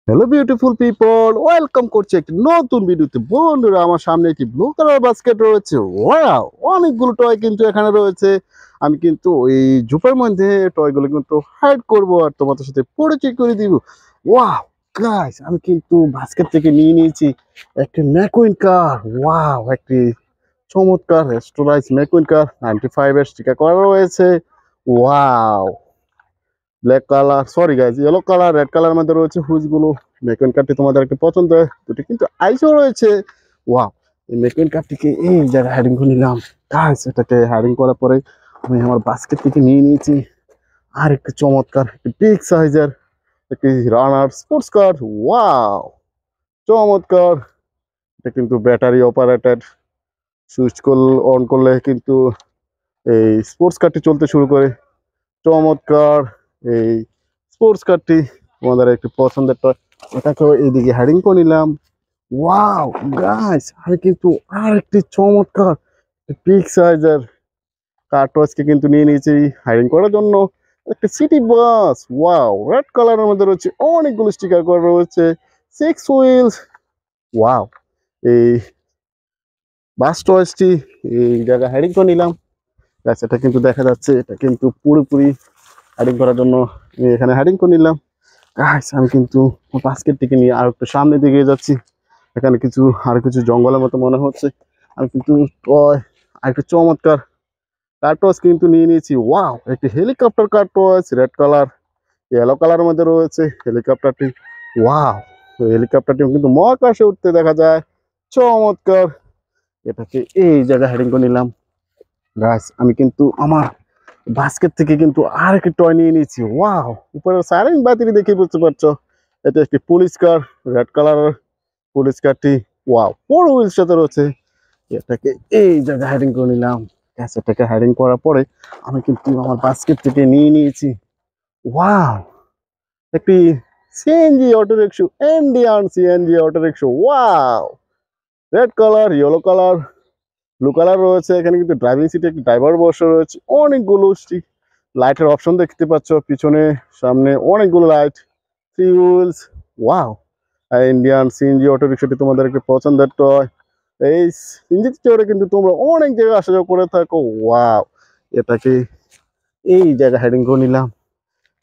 Hello beautiful people, welcome করছি একটি নতুন ভিডিওতে। বন্ধুরা, আমার সামনে একটি ব্লু কালার বাস্কেট রয়েছে। ওয়াও, অনেকগুলো টয় কিন্তু এখানে রয়েছে। আমি কিন্তু এই জুপের মধ্যে টয়গুলো কিন্তু হাইড করব আর তোমাদের সাথে পরিচয় করে দিব। ওয়াও গাইস, আমি কিন্তু বাস্কেট থেকে নিয়ে নিয়েছি একটি ম্যাকুইন কার। ওয়াও, একটি চমৎকার রেস্টোরাইজ ম্যাকুইন কার 95 এর স্টিকার করা রয়েছে। Wow, black colour, sorry guys, yellow colour, red colour মধ্যে রয়েছে হুইজগুলো। মেকুইন কার্ডটি তোমাদের একটা পছন্দ, দুটি কিন্তু আইসও রয়েছে। ওয়াও, এই মেকুইন কার্ডটিকে এই জায়গায় হ্যাডিং করে নিলাম। গাইজ, এটাকে হ্যাডিং করার পরে আমি আমার বাস্কেট থেকে নিয়ে নিয়েছি আর একটি চমৎকার একটি বিগ সাইজের একটি রানার স্পোর্টস কার। ওয়াও, চমৎকার! এটা কিন্তু ব্যাটারি অপারেটেড। সুইচ অন করলে কিন্তু এই স্পোর্টস কারটি চলতে শুরু করে। চমৎকার এই স্পোর্টস কারটি আমাদের একটু পছন্দের টয়, এটাকেও এইদিকে হ্যাডিং করে নিলাম। ওয়াও গাইস, আমি কিন্তু আর একটি চমৎকার বিগ সাইজের কার টয়সকে কিন্তু নিয়ে নিয়েছি হাইডিং করার জন্য। একটা সিটি বাস। ওয়াও, রেড কালারের মধ্যে রয়েছে, অনেকগুলো স্টিকার করা রয়েছে, 6 হুইলস। ওয়াও, এই বাস টয়সটি এই জায়গায় হাইডিং করে নিলাম। গাছ, এটা কিন্তু দেখা যাচ্ছে এটা কিন্তু পুরোপুরি হাইডিং করার জন্য আমি এখানে হাইডিং করে নিলাম। গাইস, আমি কিন্তু বাস্কেট থেকে নিয়ে আর একটু সামনের দিকে যাচ্ছি। এখানে কিছু জঙ্গলের মতো মনে হচ্ছে। আমি কিন্তু আর একটু চমৎকার কার্টস কিন্তু নিয়ে নিয়েছি। ওয়াও, একটি helicopter carts, red colour, yellow কালারের মধ্যে রয়েছে হেলিকপ্টারটি। ওয়াও, হেলিকপ্টারটি কিন্তু মহাকাশে উঠতে দেখা যায়। চমৎকার! এটাকে এই জায়গায় হেডিং করে নিলাম। গাইস, আমি কিন্তু আমার বাস্কেট থেকে কিন্তু আর একটি টয় নিয়ে নিয়েছি। ওয়াও, উপরের সাইরেন বাতিটি দেখে বুঝতে পারছো, এটা একটি পুলিশ কার, রেড কালারের পুলিশ কারটি। ওয়াও, 4 হুইলস সাথে রয়েছে। এটাকে এই জায়গায় হাইডিং করে নিলাম। এটাকে হাইডিং করার পরে আমি কিন্তু আমার বাস্কেট থেকে নিয়ে নিয়েছি। ওয়াও, একটি CNG auto rickshaw, Indian CNG auto rickshaw. Wow, red colour, yellow colour, blue colour রয়েছে। এখানে কিন্তু ড্রাইভিং সিটে একটি ড্রাইভার বসে রয়েছে। অনেকগুলো লাইটের অপশন দেখতে পাচ্ছ, পিছনে সামনে অনেকগুলো light, 3 wheels. Wow, Indian CNG auto রিক্সাটি তোমাদের একটি পছন্দের টয়। এই সিএনজি চড়ে কিন্তু তোমরা অনেক জায়গায় আসা যাওয়া করে থাকো। ওয়াও, এটাকে এই জায়গায় হেডিং করে নিলাম।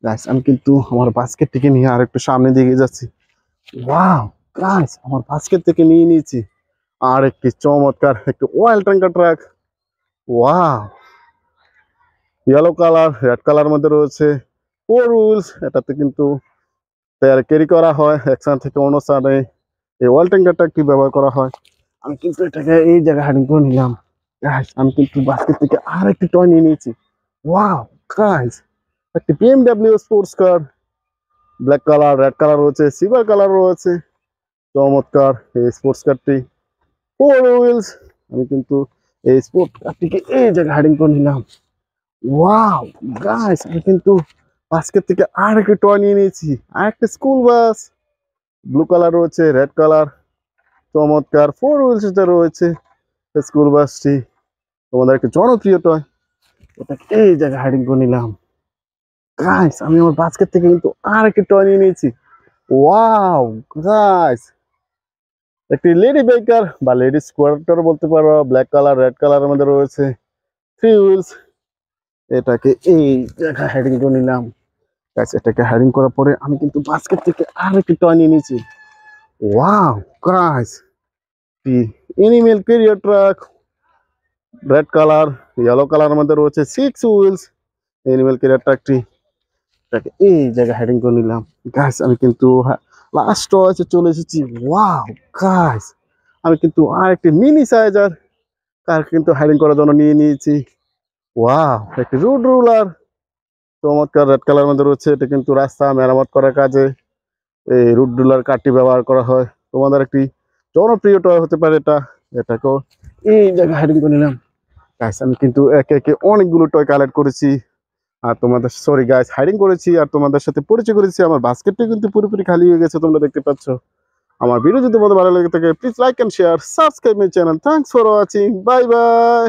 গাইস, আমি কিন্তু আমার বাস্কেট থেকে নিয়ে আর একটু সামনে দিকে যাচ্ছি। ওয়াও গাইস, আমার বাস্কেট থেকে নিয়ে নিয়েছি আর একটি চমৎকার একটি oil tanker truck. Wow, yellow colour, red colour মধ্যে রয়েছে, 4 হুইলস। এটাতে কিন্তু ক্যারি করা হয় এক স্থান থেকে অন্য স্থানে। এই অয়েল ট্যাঙ্কারটা কি ব্যবহার করা হয়। আমি কিন্তু এটাকে এই জায়গায় হাইডিং করে নিলাম। গাইস, আমি কিন্তু বাস্কেট থেকে আর একটি টয় নিয়ে নিয়েছি। ওয়াও গাইস, একটি BMW sports car, black colour, red colour রয়েছে, সিলভার কালার রয়েছে। চমৎকার এই স্পোর্টস কারটি, 4 হুইলস। আমি কিন্তু এই স্পোর্টস কারটিকে এই জায়গায় হাইডিং করে নিলাম। ওয়াও গাইস, আমি কিন্তু বাস্কেট থেকে আর একটি টয় নিয়ে নিয়েছি, আর একটা স্কুল বাস, ব্লু কালার রয়েছে, রেড কালার। চমৎকার 4 হুইলস রয়েছে স্কুল বাসটি, তোমাদের একটা জনপ্রিয় টয়। এটাকে এই জায়গায় হাইডিং করে নিলাম। গাইস, আমি আমার বাস্কেট থেকে কিন্তু আর একটি টয় নিয়ে নিয়েছি। ওয়াও গাইস, একটি লেডি বেকার বা লেডি স্কোয়াটার বলতে পারো, ব্ল্যাক কালার, রেড কালারের মধ্যে রয়েছে, 3 হুইলস। এটাকে এই জায়গায় হেডিং করে নিলাম। গাইস, এটাকে হেডিং করার পরে আমি কিন্তু বাস্কেট থেকে আর একটি টয় নিয়ে নিয়েছি। Wow guys, the animal carrier truck, red colour, yellow কালারের মধ্যে রয়েছে, 6 হুইলস। এনিমেল ক্যারিয়ার ট্রাকটি, এটাকে এই জায়গায় হেডিং করে নিলাম। গাইস, আমি কিন্তু লাস্ট টয়সে চলে এসেছি। ওয়াও গাইস, আমি কিন্তু আর একটি মিনি সাইজার কার কিন্তু হাইডিং করার জন্য নিয়ে নিয়েছি। ওয়াও, একটি রোড রুলার, চমৎকার রেড কালার মধ্যে রয়েছে। এটা কিন্তু রাস্তা মেরামত করার কাজে এই রোড রুলার কারটি ব্যবহার করা হয়। তোমাদের একটি জনপ্রিয় টয় হতে পারে এটা। এটাকেও এই জায়গায় হাইডিং করে নিলাম। গাইস, আমি কিন্তু একে একে অনেকগুলো টয় কালেক্ট করেছি আর তোমাদের, সরি গাইস, হাইডিং করেছি আর তোমাদের সাথে পরিচয় করেছি। আমার বাস্কেটটা কিন্তু পুরোপুরি খালি হয়ে গেছে, তোমরা দেখতে পাচ্ছ। আমার ভিডিও যদি তোমাদের ভালো লেগে থাকে, please like and share, subscribe my channel. Thanks for watching, bye by.